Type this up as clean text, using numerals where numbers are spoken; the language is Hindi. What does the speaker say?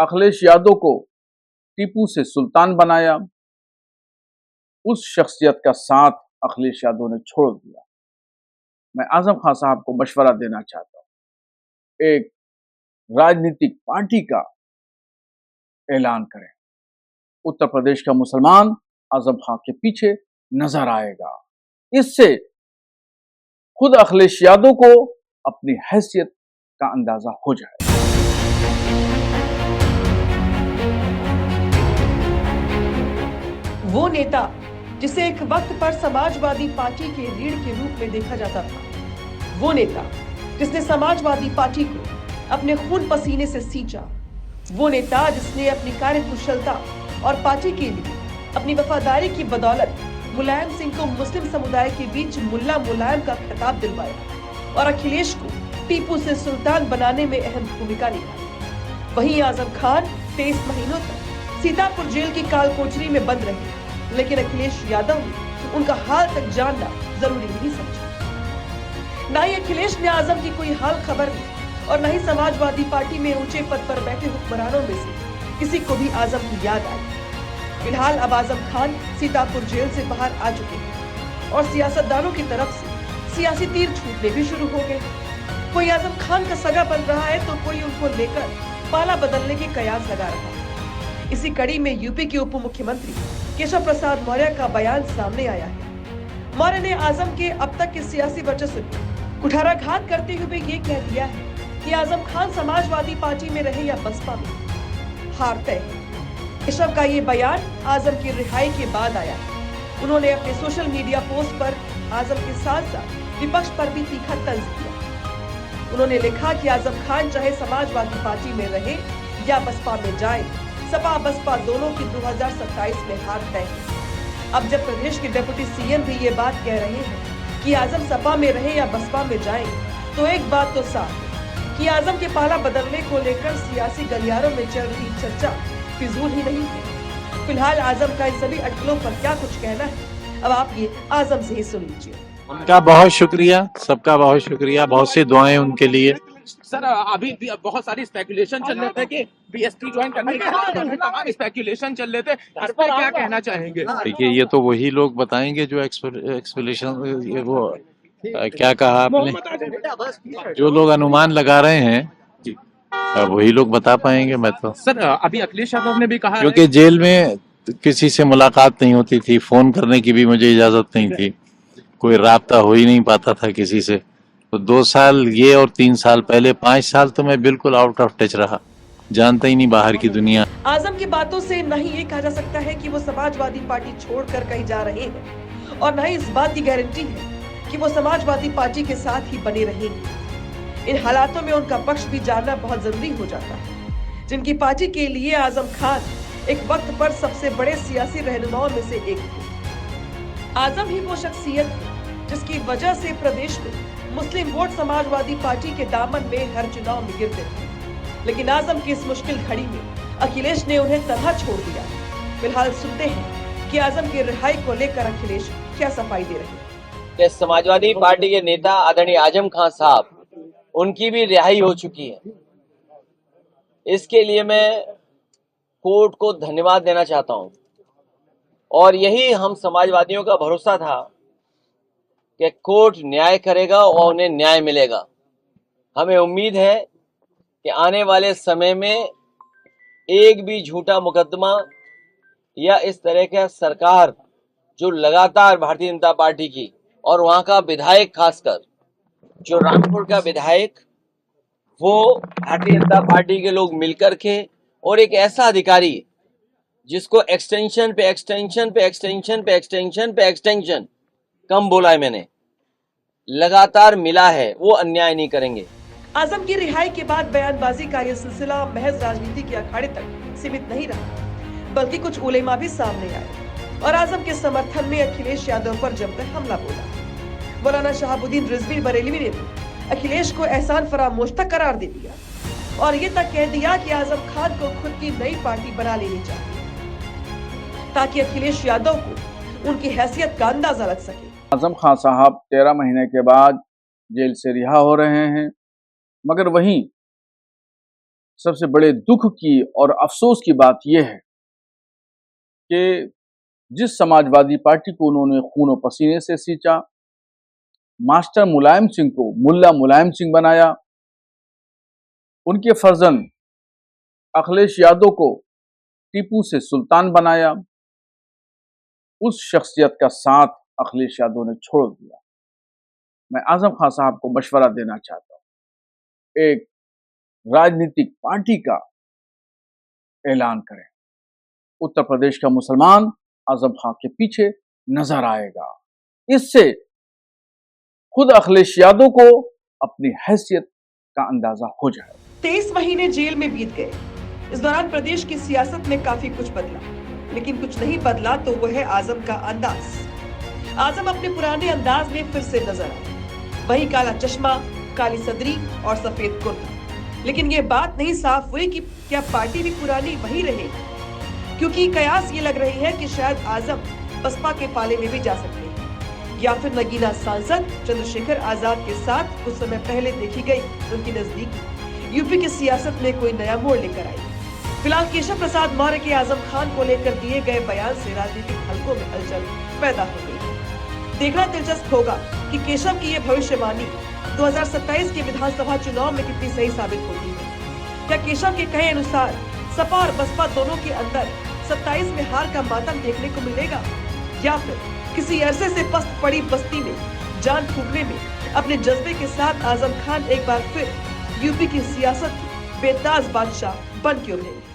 अखिलेश यादव को टीपू से सुल्तान बनाया, उस शख्सियत का साथ अखिलेश यादव ने छोड़ दिया। मैं आजम खान साहब को मशवरा देना चाहता हूं, एक राजनीतिक पार्टी का ऐलान करें। उत्तर प्रदेश का मुसलमान आजम खान के पीछे नजर आएगा। इससे खुद अखिलेश यादव को अपनी हैसियत का अंदाजा हो जाए। वो नेता जिसे एक वक्त पर समाजवादी पार्टी के रीढ़ के रूप में देखा जाता था, वो नेता जिसने समाजवादी पार्टी को अपने खून पसीने से सींचा, वो नेता जिसने अपनी कार्यकुशलता और पार्टी के लिए अपनी वफादारी की बदौलत मुलायम सिंह को मुस्लिम समुदाय के बीच मुल्ला मुलायम का खिताब दिलवाया और अखिलेश को टीपू से सुल्तान बनाने में अहम भूमिका निभाई। वहीं आजम खान 23 महीनों तक सीतापुर जेल की काल कोठरी में बंद रहे, लेकिन अखिलेश यादव ने उनका हाल तक जानना जरूरी नहीं समझा। न ही अखिलेश ने आजम की कोई हाल खबर ली और न ही समाजवादी पार्टी में ऊंचे पद पर बैठे हुक्मरानों में से किसी को भी आजम की याद आई। फिलहाल अब आजम खान सीतापुर जेल से बाहर आ चुके हैं और सियासतदानों की तरफ से सियासी तीर छूटने भी शुरू हो गए। कोई आजम खान का सगा बन रहा है तो कोई उनको लेकर पाला बदलने के कयास लगा रहा है। इसी कड़ी में यूपी के उप मुख्यमंत्री केशव प्रसाद मौर्य का बयान सामने आया है। मौर्य ने आजम के अब तक के सियासी वर्चस्व को कुठाराघात करते हुए ये कह दिया है कि आजम खान समाजवादी पार्टी में रहे या बसपा में, हार तय है। केशव का ये बयान आजम की रिहाई के बाद आया। उन्होंने अपने सोशल मीडिया पोस्ट पर आजम के साथ साथ विपक्ष पर भी तीखा तंज किया। उन्होंने लिखा कि आजम खान चाहे समाजवादी पार्टी में रहे या बसपा में जाए, सपा बसपा दोनों की 2027 में हार तय है। अब जब प्रदेश के डिप्टी सीएम भी ये बात कह रहे हैं कि आजम सपा में रहे या बसपा में जाए, तो एक बात तो साफ है कि आजम के पाला बदलने को लेकर सियासी गलियारों में चल रही चर्चा फिजूल ही नहीं है। फिलहाल आजम का इन सभी अटकलों पर क्या कुछ कहना है, अब आप ये आजम से ही सुन लीजिए। उनका बहुत शुक्रिया, सबका बहुत शुक्रिया, बहुत सी दुआएं उनके लिए। सर अभी भी बहुत सारी स्पेकुलेशन चल रहे थे कि बीएसपी ज्वाइन करने के तमाम स्पेकुलेशन चल रहे थे, इस पर क्या कहना चाहेंगे? देखिए, ये तो वही लोग बताएंगे जो एक्सपेक्टेशन, वो क्या कहा आपने, जो लोग अनुमान लगा रहे हैं वही लोग बता पाएंगे। मैं तो सर अभी अखिलेश यादव ने भी कहा, क्योंकि जेल में किसी से मुलाकात नहीं होती थी, फोन करने की भी मुझे इजाजत नहीं थी, कोई राब्ता हो ही नहीं पाता था किसी से। तो 2 साल ये और 3 साल पहले 5 साल तो मैं बिल्कुल आउट ऑफ टच रहा, जानता ही नहीं बाहर की दुनिया। आजम की बातों से न ही ये कहा जा सकता है कि वो समाजवादी पार्टी छोड़कर कहीं जा रहे हैं और न ही इस बात की गारंटी है कि वो समाजवादी पार्टी के साथ ही बने रहेंगे। इन हालातों में उनका पक्ष भी जानना बहुत जरूरी हो जाता है, जिनकी पार्टी के लिए आजम खान एक वक्त पर सबसे बड़े सियासी रहनुमाओं में से एक थे। आजम ही वो शख्सियत है जिसकी वजह से प्रदेश में मुस्लिम वोट समाजवादी पार्टी के दामन में हर चुनाव में गिरते थे, लेकिन आजम की इस मुश्किल घड़ी में अखिलेश ने उन्हें तनहा छोड़ दिया। फिलहाल सुनते हैं कि आजम की रिहाई को लेकर अखिलेश क्या सफाई दे रहे हैं। समाजवादी पार्टी के नेता आदरणीय आजम खान साहब, उनकी भी रिहाई हो चुकी है। इसके लिए मैं कोर्ट को धन्यवाद देना चाहता हूं और यही हम समाजवादियों का भरोसा था कि कोर्ट न्याय करेगा और उन्हें न्याय मिलेगा। हमें उम्मीद है कि आने वाले समय में एक भी झूठा मुकदमा या इस तरह का सरकार जो लगातार भारतीय जनता पार्टी की और वहां का विधायक, खासकर जो रामपुर का विधायक, वो भारतीय जनता पार्टी के लोग मिलकर के और एक ऐसा अधिकारी जिसको एक्सटेंशन पे एक्सटेंशन पे एक्सटेंशन पे एक्सटेंशन पे एक्सटेंशन कम बोला है मैंने, लगातार मिला है, वो अन्याय नहीं करेंगे। आजम की रिहाई के बाद बयानबाजी का यह सिलसिला महज राजनीति के अखाड़े तक सीमित नहीं रहा, बल्कि कुछ उलेमा भी सामने आए और आजम के समर्थन में अखिलेश यादव पर जमकर हमला बोला। मौलाना शहाबुद्दीन रिजवी बरेलवी ने अखिलेश को एहसान फरामोश तक करार दे दिया और ये तक कह दिया कि आजम खान को खुद की नई पार्टी बना लेनी चाहिए ताकि अखिलेश यादव को उनकी हैसियत का अंदाजा लग सके। आजम खान साहब 13 महीने के बाद जेल से रिहा हो रहे हैं, मगर वहीं सबसे बड़े दुख की और अफसोस की बात यह है कि जिस समाजवादी पार्टी को उन्होंने खून और पसीने से सींचा, मास्टर मुलायम सिंह को मुल्ला मुलायम सिंह बनाया, उनके फर्जंद अखिलेश यादव को टीपू से सुल्तान बनाया, उस शख्सियत का साथ अखिलेश यादव ने छोड़ दिया। मैं आजम खान साहब को मशवरा देना चाहता हूं, एक राजनीतिक पार्टी का ऐलान करें। उत्तर प्रदेश का मुसलमान आजम खान के पीछे नजर आएगा। इससे खुद अखिलेश यादव को अपनी हैसियत का अंदाजा हो जाए। 23 महीने जेल में बीत गए। इस दौरान प्रदेश की सियासत में काफी कुछ बदला, लेकिन कुछ नहीं बदला तो वो है आजम का अंदाज। आजम अपने पुराने अंदाज में फिर से नजर आए, वही काला चश्मा, काली सदरी और सफेद कुर्ता। लेकिन ये बात नहीं साफ हुई कि क्या पार्टी भी पुरानी वही रहेगी, क्योंकि कयास ये लग रही है कि शायद आजम बसपा के पाले में भी जा सकते हैं, या फिर नगीना सांसद चंद्रशेखर आजाद के साथ कुछ समय पहले देखी गई उनकी नजदीकी यूपी की सियासत में कोई नया मोड़ लेकर आई। फिलहाल केशव प्रसाद मौर्य के आजम खान को लेकर दिए गए बयान से राजनीतिक हलकों में हलचल पैदा हो गई है। देखना दिलचस्प होगा कि केशव की ये भविष्यवाणी 2027 के विधानसभा चुनाव में कितनी सही साबित होती है। क्या केशव के कहे अनुसार सपा और बसपा दोनों के अंदर 27 में हार का मातम देखने को मिलेगा, या फिर किसी अरसे से पस्त पड़ी बस्ती में जान फूकने में अपने जज्बे के साथ आजम खान एक बार फिर यूपी की सियासत बेताज बादशाह बन के उभरेंगे।